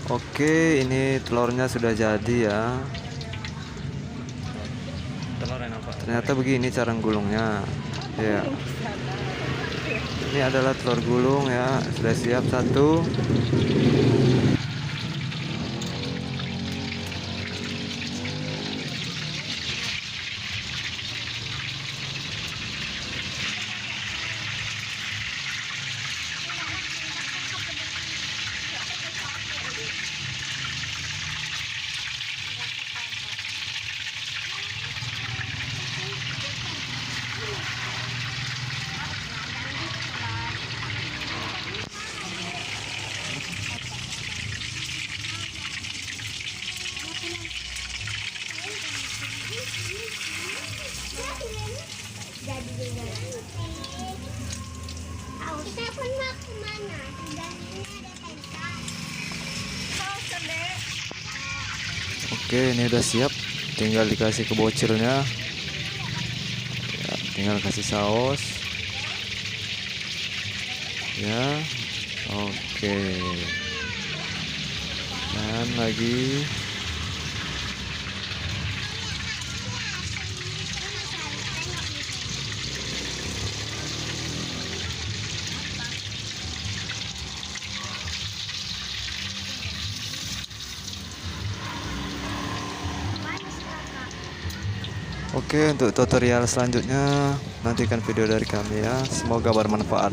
Oke, ini telurnya sudah jadi ya. Telur yang apa? Ternyata begini cara gulungnya. Ya, ini adalah telur gulung ya. Sudah siap satu. Kita pun mau kemana? Sudah ini ada tenda. Oke, ini udah siap. Tinggal dikasih kebocilnya. Ya, tinggal kasih saus. Ya, oke. Dan lagi. Oke, untuk tutorial selanjutnya nantikan video dari kami ya. Semoga bermanfaat.